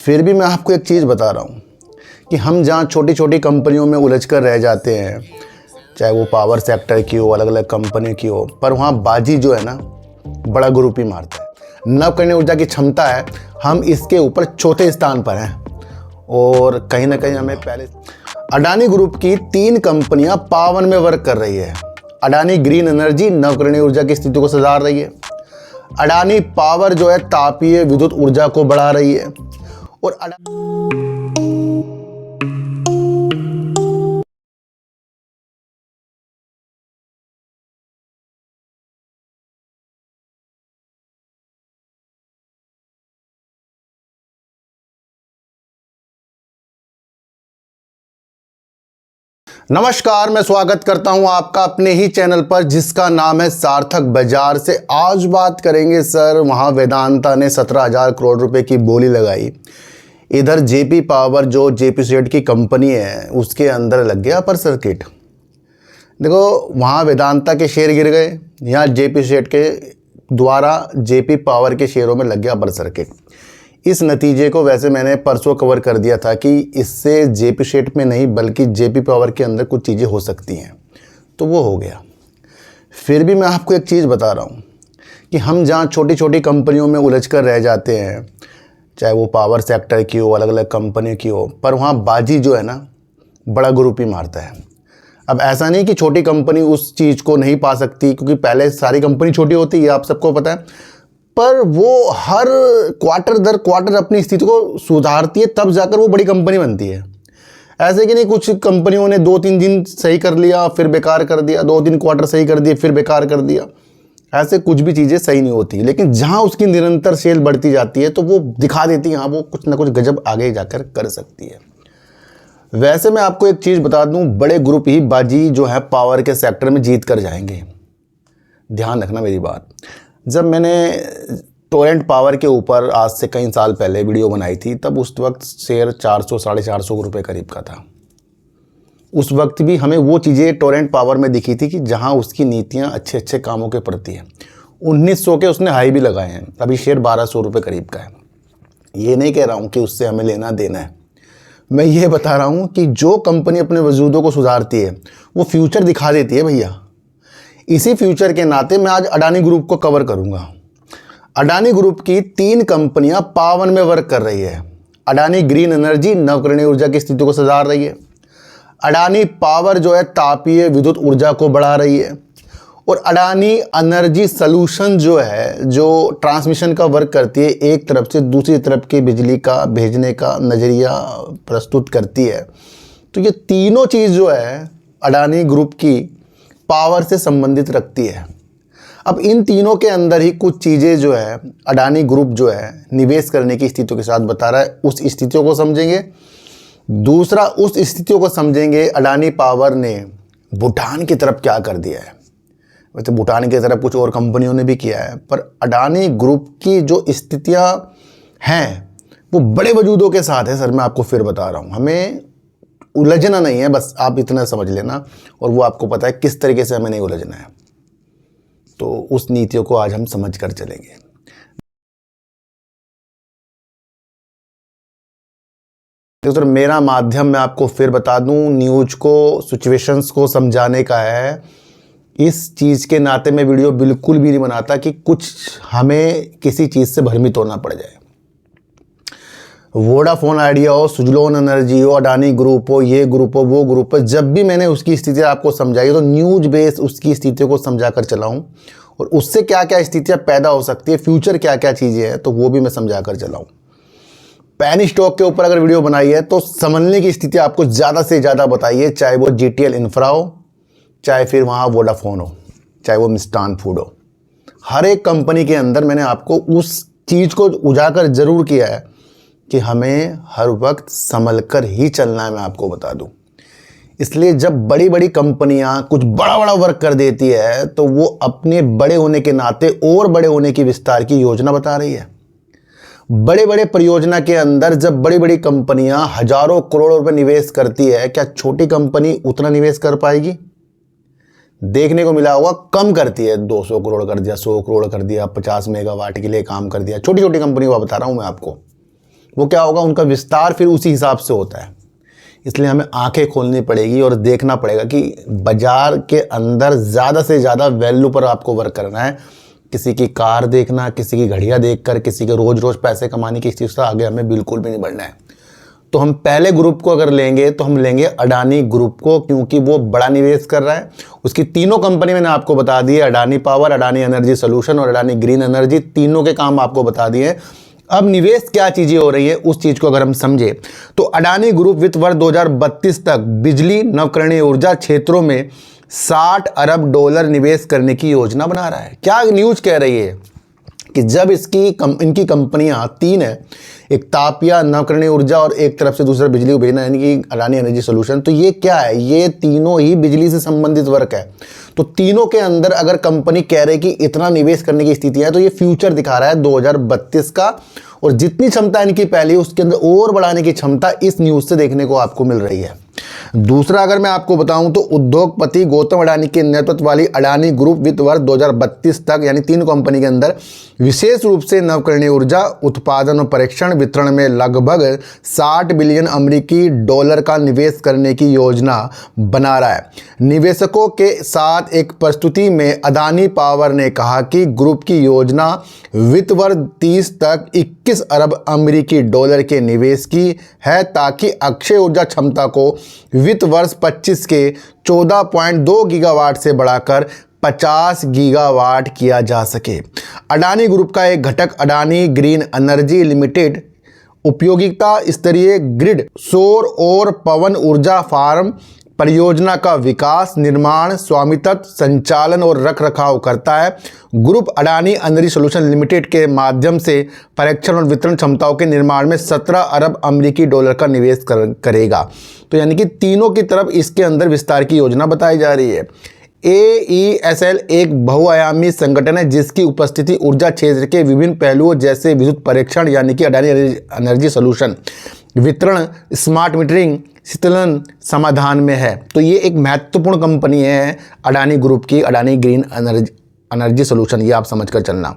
फिर भी मैं आपको एक चीज़ बता रहा हूँ कि हम जहाँ छोटी छोटी कंपनियों में उलझ कर रह जाते हैं, चाहे वो पावर सेक्टर की हो, अलग अलग कंपनी की हो, पर वहाँ बाजी जो है ना बड़ा ग्रुप ही मारता है। नवकरणीय ऊर्जा की क्षमता है, हम इसके ऊपर चौथे स्थान पर हैं और कहीं ना कहीं हमें पहले। अडानी ग्रुप की 3 कंपनियां पावर में वर्क कर रही है। अडानी ग्रीन एनर्जी नवकरणीय ऊर्जा की स्थिति को सुधार रही है। अडानी पावर जो है तापीय विद्युत ऊर्जा को बढ़ा रही है और नमस्कार, मैं स्वागत करता हूं आपका अपने ही चैनल पर जिसका नाम है सार्थक बाजार से। आज बात करेंगे सर, वहां वेदांता ने 17,000 करोड़ रुपए की बोली लगाई, इधर जेपी पावर जो जेपी सेट की कंपनी है उसके अंदर लग गया अपर सर्किट। देखो, वहाँ वेदांता के शेयर गिर गए, यहाँ जेपी सेट के द्वारा जेपी पावर के शेयरों में लग गया अपर सर्किट। इस नतीजे को वैसे मैंने परसों कवर कर दिया था कि इससे जेपी सेट में नहीं बल्कि जेपी पावर के अंदर कुछ चीज़ें हो सकती हैं, तो वो हो गया। फिर भी मैं आपको एक चीज़ बता रहा हूँ कि हम जहाँ छोटी छोटी कंपनियों में उलझ कर रह जाते हैं, चाहे वो पावर सेक्टर की हो, अलग अलग कंपनी की हो, पर वहाँ बाजी जो है ना बड़ा ग्रुप ही मारता है। अब ऐसा नहीं कि छोटी कंपनी उस चीज़ को नहीं पा सकती, क्योंकि पहले सारी कंपनी छोटी होती है, आप सबको पता है, पर वो हर क्वार्टर दर क्वार्टर अपनी स्थिति को सुधारती है, तब जाकर वो बड़ी कंपनी बनती है। ऐसे कि नहीं, कुछ कंपनियों ने 2-3 दिन सही कर लिया फिर बेकार कर दिया, 2-3 क्वार्टर सही कर दिए फिर बेकार कर दिया, ऐसे कुछ भी चीज़ें सही नहीं होती। लेकिन जहाँ उसकी निरंतर सेल बढ़ती जाती है तो वो दिखा देती है हाँ वो कुछ ना कुछ गजब आगे जाकर कर सकती है। वैसे मैं आपको एक चीज़ बता दूं, बड़े ग्रुप ही बाजी जो है पावर के सेक्टर में जीत कर जाएंगे। ध्यान रखना मेरी बात। जब मैंने टोरेंट पावर के ऊपर आज से कई साल पहले वीडियो बनाई थी, तब उस वक्त शेयर 400-450 रुपये करीब का था। उस वक्त भी हमें वो चीज़ें टोरेंट पावर में दिखी थी कि जहां उसकी नीतियां अच्छे अच्छे कामों के प्रति है। 1900 के उसने हाई भी लगाए हैं, अभी शेयर 1200 रुपये करीब का है। ये नहीं कह रहा हूँ कि उससे हमें लेना देना है, मैं ये बता रहा हूँ कि जो कंपनी अपने वजूदों को सुधारती है वो फ्यूचर दिखा देती है भैया। इसी फ्यूचर के नाते मैं आज अडानी ग्रुप को कवर करूंगा। अडानी ग्रुप की 3 कंपनियां पावर में वर्क कर रही है। अडानी ग्रीन एनर्जी नवकरणीय ऊर्जा की स्थिति को सुधार रही है। अडानी पावर जो है तापीय विद्युत ऊर्जा को बढ़ा रही है और अडानी एनर्जी सॉल्यूशन जो है, जो ट्रांसमिशन का वर्क करती है, एक तरफ से दूसरी तरफ की बिजली का भेजने का नज़रिया प्रस्तुत करती है। तो ये तीनों चीज़ जो है अडानी ग्रुप की पावर से संबंधित रखती है। अब इन तीनों के अंदर ही कुछ चीज़ें जो है अडानी ग्रुप जो है निवेश करने की स्थितियों के साथ बता रहा है, उस स्थितियों को समझेंगे। दूसरा, उस स्थितियों को समझेंगे अडानी पावर ने भूटान की तरफ क्या कर दिया है। वैसे भूटान की तरफ कुछ और कंपनियों ने भी किया है, पर अडानी ग्रुप की जो स्थितियां हैं वो बड़े वजूदों के साथ है। सर मैं आपको फिर बता रहा हूँ, हमें उलझना नहीं है, बस आप इतना समझ लेना, और वो आपको पता है किस तरीके से हमें नहीं उलझना है। तो उस नीतियों को आज हम समझ कर चलेंगे। देखो सर, मेरा माध्यम मैं आपको फिर बता दूं, न्यूज को, सिचुएशंस को समझाने का है। इस चीज़ के नाते मैं वीडियो बिल्कुल भी नहीं बनाता कि कुछ हमें किसी चीज़ से भ्रमित होना पड़ जाए। वोडाफोन आइडिया हो, सुजलोन एनर्जी हो, अडानी ग्रुप हो, ये ग्रुप हो, वो ग्रुप हो, जब भी मैंने उसकी स्थिति आपको समझाई तो न्यूज बेस उसकी स्थितियों को समझा कर चलाऊँ, और उससे क्या क्या स्थितियाँ पैदा हो सकती है, फ्यूचर क्या क्या चीज़ें हैं, तो वो भी मैं समझा कर चलाऊँ। पैनी स्टॉक के ऊपर अगर वीडियो बनाई है तो समझने की स्थिति आपको ज़्यादा से ज़्यादा बताइए, चाहे वो जीटीएल इंफ्रा हो, चाहे फिर वहाँ वोडाफोन हो, चाहे वो मिष्ठान फूड हो। हर एक कंपनी के अंदर मैंने आपको उस चीज़ को उजागर ज़रूर किया है कि हमें हर वक्त संभल कर ही चलना है, मैं आपको बता दूं। इसलिए जब बड़ी बड़ी कंपनियां कुछ बड़ा बड़ा वर्क कर देती है तो वो अपने बड़े होने के नाते और बड़े होने की विस्तार की योजना बता रही है। बड़े बड़े परियोजना के अंदर जब बड़ी बड़ी कंपनियां हजारों करोड़ रुपए निवेश करती है, क्या छोटी कंपनी उतना निवेश कर पाएगी? देखने को मिला होगा कम करती है, 200 करोड़ कर दिया, 100 करोड़ कर दिया, 50 मेगावाट के लिए काम कर दिया। छोटी छोटी कंपनी को बता रहा हूं मैं आपको, वो क्या होगा, उनका विस्तार फिर उसी हिसाब से होता है। इसलिए हमें आंखें खोलनी पड़ेगी और देखना पड़ेगा कि बाज़ार के अंदर ज़्यादा से ज़्यादा वैल्यू पर आपको वर्क करना है। किसी की कार देखना, किसी की घड़ियाँ देखकर, किसी के रोज़ रोज़ पैसे कमाने की चीज़ से आगे हमें बिल्कुल भी नहीं बढ़ना है। तो हम पहले ग्रुप को अगर लेंगे तो हम लेंगे अडानी ग्रुप को, क्योंकि वो बड़ा निवेश कर रहा है। उसकी तीनों कंपनी मैंने आपको बता दी है, Adani power, Adani energy solution और अडानी ग्रीन एनर्जी, तीनों के काम आपको बता दिए। अब निवेश क्या चीज़ें हो रही है उस चीज़ को अगर हम समझे तो अडानी ग्रुप वित्त वर्ष 2032 तक बिजली, नवकरणीय ऊर्जा क्षेत्रों में 60 अरब डॉलर निवेश करने की योजना बना रहा है। क्या न्यूज़ कह रही है कि जब इनकी कंपनियां तीन है, एक तापिया, नवकरणीय ऊर्जा और एक तरफ से दूसरा बिजली को भेजना, यानी कि अडानी एनर्जी सोल्यूशन। तो ये क्या है, ये तीनों ही बिजली से संबंधित वर्क है। तो तीनों के अंदर अगर कंपनी कह रही कि इतना निवेश करने की स्थिति है, तो ये फ्यूचर दिखा रहा है 2032 का, और जितनी क्षमता इनकी पहली उसके अंदर और बढ़ाने की क्षमता इस न्यूज़ से देखने को आपको मिल रही है। दूसरा अगर मैं आपको बताऊं तो उद्योगपति गौतम अडानी के नेतृत्व वाली अडानी ग्रुप वित्त वर्ष 2032 तक, यानी तीन कंपनी के अंदर विशेष रूप से नवकरणीय ऊर्जा उत्पादन और परीक्षण वितरण में लगभग 60 बिलियन अमेरिकी डॉलर का निवेश करने की योजना बना रहा है। निवेशकों के साथ एक प्रस्तुति में अडानी पावर ने कहा कि ग्रुप की योजना वित्त वर्ष 30 तक 21 अरब अमेरिकी डॉलर के निवेश की है, ताकि अक्षय ऊर्जा क्षमता को वित्त वर्ष 25 के 14.2 गीगावाट से बढ़ाकर 50 गीगावाट किया जा सके। अडानी ग्रुप का एक घटक अडानी ग्रीन एनर्जी लिमिटेड उपयोगिता स्तरीय ग्रिड, सौर और पवन ऊर्जा फार्म परियोजना का विकास, निर्माण, स्वामित्व, संचालन और रखरखाव करता है। Group Adani energy solution limited के माध्यम से परीक्षण और वितरण क्षमताओं के निर्माण में 17 अरब अमेरिकी डॉलर का निवेश करेगा। तो यानी कि तीनों की तरफ इसके अंदर विस्तार की योजना बताई जा रही है। AESL एक बहुआयामी संगठन है जिसकी उपस्थिति ऊर्जा क्षेत्र के विभिन्न पहलुओं जैसे विद्युत परीक्षण, यानी कि अडानी एनर्जी सोल्यूशन, वितरण, स्मार्ट मीटरिंग, शीतलन समाधान में है। तो ये एक महत्वपूर्ण कंपनी है अडानी ग्रुप की, अडानी ग्रीन एनर्जी सोल्यूशन, ये आप समझकर चलना।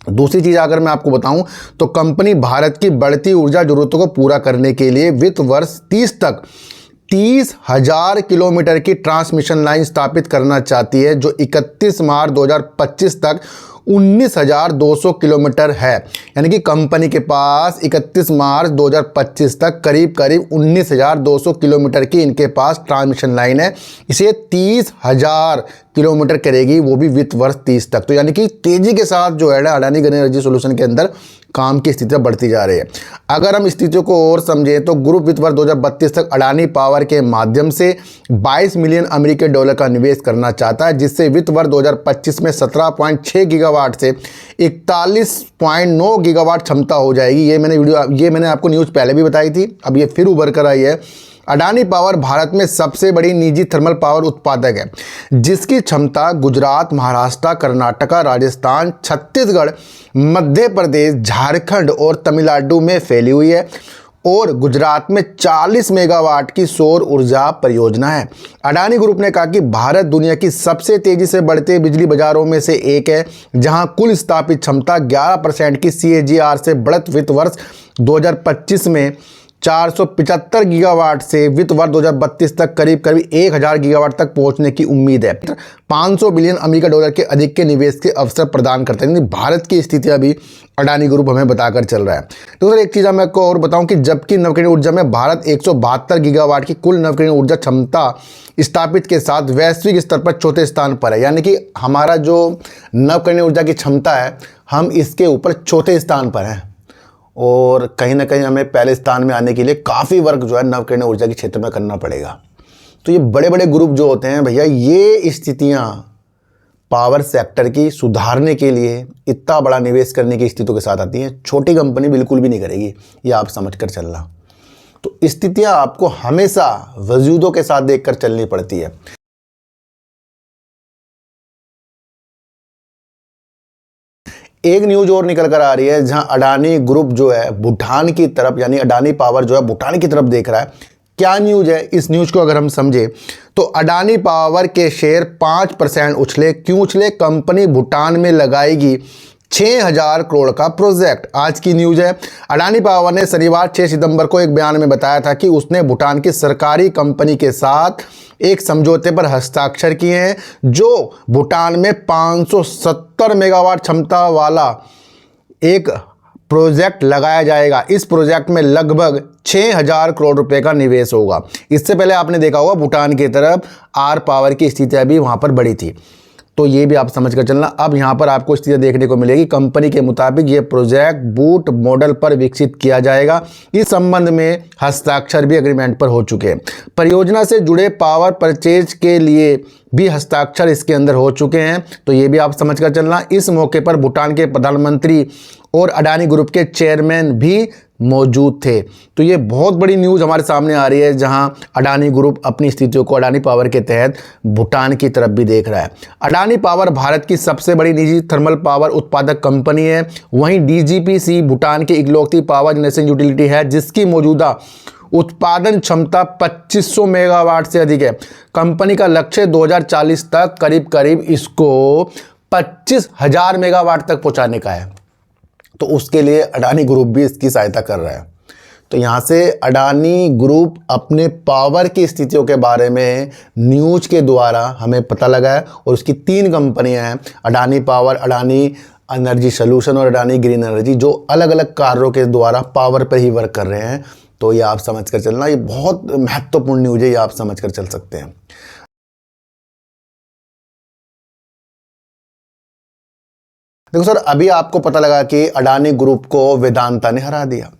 दूसरी चीज़ अगर मैं आपको बताऊं तो कंपनी भारत की बढ़ती ऊर्जा जरूरतों को पूरा करने के लिए वित्त वर्ष 30 तक 30,000 किलोमीटर की ट्रांसमिशन लाइन स्थापित करना चाहती है, जो 31 मार्च 2025 तक 19,200 किलोमीटर है। यानी कि कंपनी के पास 31 मार्च 2025 तक करीब 19,200 किलोमीटर की इनके पास ट्रांसमिशन लाइन है। इसे 30,000 किलोमीटर करेगी, वो भी वित्त वर्ष 30 तक। तो यानी कि तेजी के साथ जो है ना अडानी ग्रीन एनर्जी सोल्यूशन के अंदर काम की स्थितियाँ बढ़ती जा रही है। अगर हम स्थितियों को और समझें तो ग्रुप वित्त वर्ष 2032 तक अडानी पावर के माध्यम से 22 मिलियन अमेरिकी डॉलर का निवेश करना चाहता है, जिससे वित्त वर्ष 2025 में 17.6 गीगावाट से 41.9 गीगावाट क्षमता हो जाएगी। ये मैंने आपको न्यूज़ पहले भी बताई थी, अब ये फिर उभर कर आई है। अडानी पावर भारत में सबसे बड़ी निजी थर्मल पावर उत्पादक है, जिसकी क्षमता गुजरात, महाराष्ट्र, कर्नाटका, राजस्थान, छत्तीसगढ़, मध्य प्रदेश, झारखंड और तमिलनाडु में फैली हुई है, और गुजरात में 40 मेगावाट की सौर ऊर्जा परियोजना है। अडानी ग्रुप ने कहा कि भारत दुनिया की सबसे तेजी से बढ़ते बिजली बाजारों में से एक है, जहां कुल स्थापित क्षमता 11% की CAGR से बढ़त वित्त वर्ष 2025 में 475 गीगावाट से वित्त वर्ष 2032 तक करीब 1000 गीगावाट तक पहुंचने की उम्मीद है। 500 बिलियन अमेरिकी डॉलर के अधिक के निवेश के अवसर प्रदान करते हैं। भारत की स्थिति अभी अडानी ग्रुप हमें बताकर चल रहा है। तो एक चीज़ मैं आपको और बताऊं कि जबकि नवकरणीय ऊर्जा में भारत 172 गीगावाट की कुल नवकरणीय ऊर्जा क्षमता स्थापित के साथ वैश्विक स्तर पर चौथे स्थान पर है। यानी कि हमारा जो नवकरणीय ऊर्जा की क्षमता है, हम इसके ऊपर चौथे स्थान पर हैं, और कहीं ना कहीं हमें पहले स्थान में आने के लिए काफ़ी वर्क जो है नवकरणीय ऊर्जा के क्षेत्र में करना पड़ेगा। तो ये बड़े बड़े ग्रुप जो होते हैं भैया, ये स्थितियाँ पावर सेक्टर की सुधारने के लिए इतना बड़ा निवेश करने की स्थितियों के साथ आती हैं। छोटी कंपनी बिल्कुल भी नहीं करेगी, ये आप समझ कर चलना। तो स्थितियाँ आपको हमेशा वजूदों के साथ देख कर चलनी पड़ती है। एक न्यूज़ और निकल कर आ रही है, जहां अडानी ग्रुप जो है भूटान की तरफ, यानी अडानी पावर जो है भूटान की तरफ देख रहा है। क्या न्यूज़ है, इस न्यूज़ को अगर हम समझे तो अडानी पावर के शेयर 5% उछले। क्यों उछले? कंपनी भूटान में लगाएगी 6,000 करोड़ का प्रोजेक्ट। आज की न्यूज है। अडानी पावर ने शनिवार 6 सितंबर को एक बयान में बताया था कि उसने भूटान की सरकारी कंपनी के साथ एक समझौते पर हस्ताक्षर किए हैं, जो भूटान में 570 मेगावाट क्षमता वाला एक प्रोजेक्ट लगाया जाएगा। इस प्रोजेक्ट में लगभग 6,000 करोड़ रुपए का निवेश होगा। इससे पहले आपने देखा होगा भूटान की तरफ आर पावर की स्थितियां भी वहां पर बढ़ी थी, तो ये भी आप समझ कर चलना। अब यहाँ पर आपको स्थिति देखने को मिलेगी। कंपनी के मुताबिक ये प्रोजेक्ट बूट मॉडल पर विकसित किया जाएगा। इस संबंध में हस्ताक्षर भी एग्रीमेंट पर हो चुके हैं। परियोजना से जुड़े पावर परचेज के लिए भी हस्ताक्षर इसके अंदर हो चुके हैं, तो ये भी आप समझ कर चलना। इस मौके पर भूटान के प्रधानमंत्री और अडानी ग्रुप के चेयरमैन भी मौजूद थे। तो ये बहुत बड़ी न्यूज़ हमारे सामने आ रही है, जहां अडानी ग्रुप अपनी स्थितियों को अडानी पावर के तहत भूटान की तरफ भी देख रहा है। अडानी पावर भारत की सबसे बड़ी निजी थर्मल पावर उत्पादक कंपनी है। वहीं डीजीपीसी भूटान की इकलौती पावर जनरेशन यूटिलिटी है जिसकी मौजूदा उत्पादन क्षमता 2500 मेगावाट से अधिक है। कंपनी का लक्ष्य 2040 तक करीब इसको 25,000 मेगावाट तक पहुंचाने का है, तो उसके लिए अडानी ग्रुप भी इसकी सहायता कर रहा है। तो यहाँ से अडानी ग्रुप अपने पावर की स्थितियों के बारे में न्यूज के द्वारा हमें पता लगा है, और उसकी 3 कंपनियां हैं, Adani power, Adani energy solution और अडानी ग्रीन एनर्जी, जो अलग अलग कार्यों के द्वारा पावर पर ही वर्क कर रहे हैं। तो ये आप समझ कर चलना, ये बहुत महत्वपूर्ण न्यूज है, ये आप समझ कर चल सकते हैं। देखो सर, अभी आपको पता लगा कि अडानी ग्रुप को वेदांता ने हरा दिया।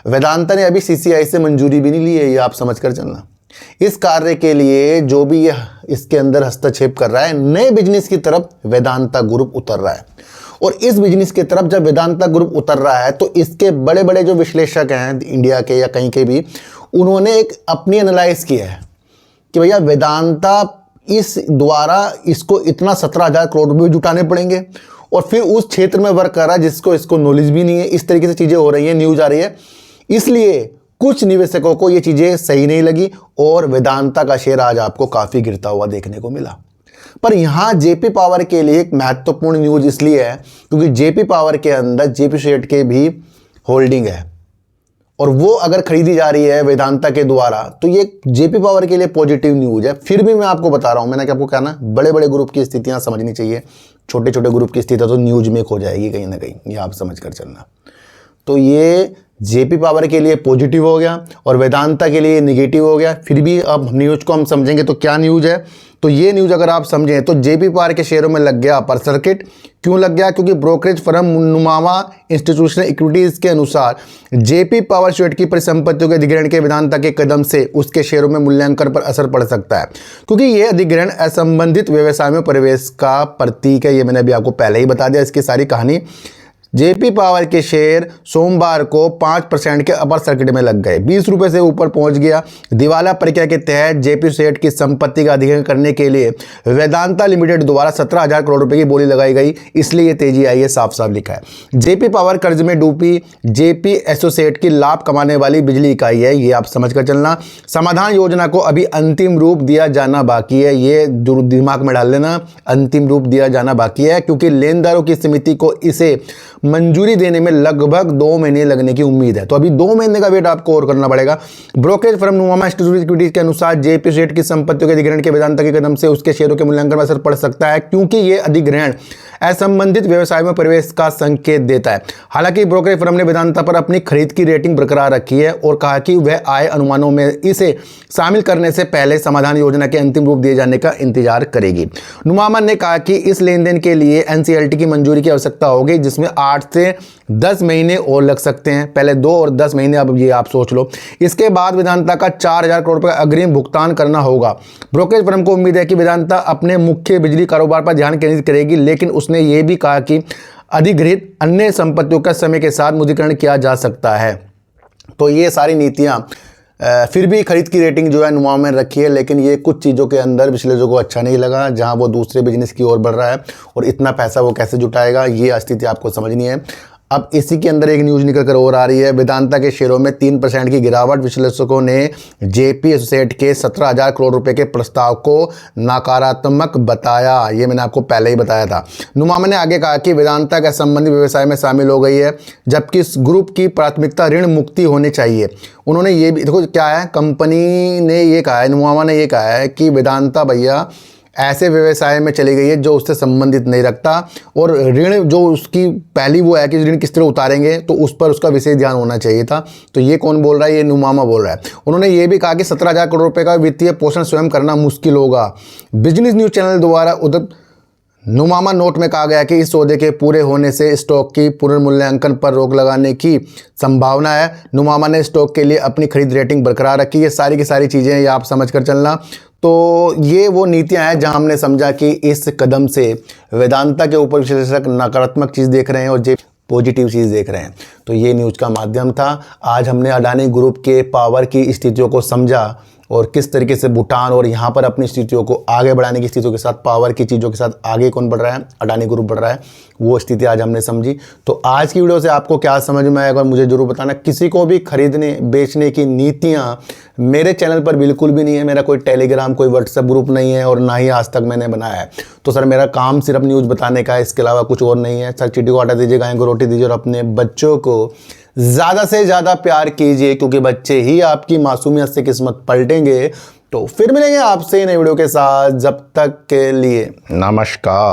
वेदांता ने अभी सीसीआई से मंजूरी भी नहीं ली है, ये आप समझ कर चलना। इस कार्य के लिए जो भी ये इसके अंदर हस्तक्षेप कर रहा है, नए बिजनेस की तरफ वेदांता ग्रुप उतर रहा है। और इस बिजनेस की तरफ जब वेदांता ग्रुप उतर रहा है, तो इसके बड़े बड़े जो विश्लेषक हैं इंडिया के या कहीं के भी, उन्होंने एक अपनी एनालाइज किया है कि भैया वेदांता इस द्वारा इसको इतना 17,000 करोड़ रुपये जुटाने पड़ेंगे, और फिर उस क्षेत्र में वर्क कर रहा है जिसको इसको नॉलेज भी नहीं है। इस तरीके से चीज़ें हो रही हैं, न्यूज़ आ रही है। इसलिए कुछ निवेशकों को ये चीज़ें सही नहीं लगी, और वेदांता का शेयर आज आपको काफ़ी गिरता हुआ देखने को मिला। पर यहाँ जेपी पावर के लिए एक महत्वपूर्ण न्यूज़ इसलिए है क्योंकि जेपी पावर के अंदर जेपी सेट के भी होल्डिंग है, और वो अगर खरीदी जा रही है वेदांता के द्वारा, तो ये जेपी पावर के लिए पॉजिटिव न्यूज़ है। फिर भी मैं आपको बता रहा हूँ, मैंने क्या आपको कहना, बड़े बड़े ग्रुप की स्थितियाँ समझनी चाहिए, छोटे छोटे ग्रुप की स्थितियाँ तो न्यूज़ में खो जाएगी कहीं ना कहीं, ये आप समझ कर चलना। तो ये जेपी पावर के लिए पॉजिटिव हो गया और वेदांता के लिए नेगेटिव हो गया। फिर भी अब न्यूज़ को हम समझेंगे तो क्या न्यूज़ है। तो ये न्यूज़ अगर आप समझें तो जेपी पावर के शेयरों में लग गया अपर सर्किट। क्यों लग गया? क्योंकि ब्रोकरेज फर्म नुमामा इंस्टीट्यूशनल इक्विटीज़ के अनुसार जेपी पावर शेयर की परिसंपत्तियों के अधिग्रहण के वेदांता के कदम से उसके शेयरों में मूल्यांकन पर असर पड़ सकता है, क्योंकि ये अधिग्रहण असंबंधित व्यवसाय में प्रवेश का प्रतीक है। ये मैंने अभी आपको पहले ही बता दिया इसकी सारी कहानी। जेपी पावर के शेयर सोमवार को 5% के अपर सर्किट में लग गए, 20 रुपये से ऊपर पहुंच गया। दिवाला प्रक्रिया के तहत जेपी सेट की संपत्ति का अधिग्रहण करने के लिए वेदांता लिमिटेड द्वारा 17,000 करोड़ रुपए की बोली लगाई गई, इसलिए ये तेजी आई है, साफ साफ लिखा है। जेपी पावर कर्ज में डूबी जेपी एसोसिएट की लाभ कमाने वाली बिजली इकाई है, ये आप समझ कर चलना। समाधान योजना को अभी अंतिम रूप दिया जाना बाकी है, ये दिमाग में डाल लेना, अंतिम रूप दिया जाना बाकी है, क्योंकि लेनदारों की समिति को इसे मंजूरी देने में लगभग 2 महीने लगने की उम्मीद है। तो अभी 2 महीने का वेट आपको और करना पड़ेगा। ब्रोकरेज फर्म नुमामा इंस्टीट्यूशनल इक्विटीज के अनुसार जेपी सेट की संपत्तियों के अधिग्रहण के वेदांता के कदम से उसके शेयरों के मूल्यांकन पर असर पड़ सकता है, क्योंकि ये अधिग्रहण असंबंधित व्यवसाय में प्रवेश का संकेत देता है। हालांकि ब्रोकरेज फर्म ने वेदांता पर अपनी खरीद की रेटिंग बरकरार रखी है और कहा कि वह आय अनुमानों में इसे शामिल करने से पहले समाधान योजना के अंतिम रूप दिए जाने का इंतजार करेगी। नुमामा ने कहा कि इस लेनदेन के लिए एनसीएलटी की मंजूरी की आवश्यकता होगी, जिसमें 8 से 10 महीने और लग सकते हैं। पहले 2 और 10 महीने, अब ये आप सोच लो। इसके बाद वेदांता का 4,000 करोड़ रुपए का अग्रिम भुगतान करना होगा। ब्रोकरेज फर्म को उम्मीद है कि वेदांता अपने मुख्य बिजली कारोबार पर ध्यान केंद्रित करेगी, लेकिन उसने ये भी कहा कि अधिग्रहित अन्य संपत्तियों का समय के साथ मुद्रीकरण किया जा सकता है। तो ये सारी नीतियां फिर भी खरीद की रेटिंग जो है नुमामा में रखी है, लेकिन ये कुछ चीज़ों के अंदर विश्लेषकों को अच्छा नहीं लगा, जहां वो दूसरे बिजनेस की ओर बढ़ रहा है और इतना पैसा वो कैसे जुटाएगा, ये स्थिति आपको समझनी है। अब इसी के अंदर एक न्यूज़ निकल कर और आ रही है, वेदांता के शेयरों में 3% की गिरावट। विश्लेषकों ने जेपी एसोसिएट के 17,000 करोड़ रुपए के प्रस्ताव को नकारात्मक बताया। ये मैंने आपको पहले ही बताया था। नुमामा ने आगे कहा कि वेदांता का संबंधी व्यवसाय में शामिल हो गई है, जबकि इस ग्रुप की प्राथमिकता ऋण मुक्ति होनी चाहिए। उन्होंने ये भी देखो क्या है, कंपनी ने ये कहा है, नुमामा ने ये कहा है कि वेदांता भैया ऐसे व्यवसाय में चली गई है जो उससे संबंधित नहीं रखता, और ऋण जो उसकी पहली वो है कि ऋण किस तरह उतारेंगे तो उस पर उसका विशेष ध्यान होना चाहिए था। तो ये कौन बोल रहा है? ये नुमामा बोल रहा है। उन्होंने ये भी कहा कि 17,000 करोड़ रुपए का वित्तीय पोषण स्वयं करना मुश्किल होगा। बिजनेस न्यूज़ चैनल द्वारा उद्धव नुमामा नोट में कहा गया कि इस सौदे के पूरे होने से स्टॉक की पुनर्मूल्यांकन पर रोक लगाने की संभावना है। नुमामा ने स्टॉक के लिए अपनी खरीद रेटिंग बरकरार रखी। ये सारी की सारी चीज़ें ये आप समझ कर चलना। तो ये वो नीतियां हैं जहां हमने समझा कि इस कदम से वेदांता के ऊपर विश्लेषक नकारात्मक चीज़ देख रहे हैं और जे पॉजिटिव चीज़ देख रहे हैं। तो ये न्यूज़ का माध्यम था। आज हमने अडानी ग्रुप के पावर की स्थितियों को समझा और किस तरीके से भूटान और यहाँ पर अपनी स्थितियों को आगे बढ़ाने की स्थितियों के साथ, पावर की चीज़ों के साथ आगे कौन बढ़ रहा है, अडानी ग्रुप बढ़ रहा है, वो स्थिति आज हमने समझी। तो आज की वीडियो से आपको क्या समझ में आएगा मुझे जरूर बताना। किसी को भी खरीदने बेचने की नीतियाँ मेरे चैनल पर बिल्कुल भी नहीं है। मेरा कोई टेलीग्राम, कोई व्हाट्सएप ग्रुप नहीं है और ना ही आज तक मैंने बनाया है। तो सर मेरा काम सिर्फ न्यूज़ बताने का है, इसके अलावा कुछ और नहीं है। सर चीटी को आटा दीजिए, गाय को रोटी दीजिए और अपने बच्चों को ज़्यादा से ज़्यादा प्यार कीजिए, क्योंकि बच्चे ही आपकी मासूमियत से किस्मत पलटेंगे। तो फिर मिलेंगे आपसे नई वीडियो के साथ, जब तक के लिए नमस्कार।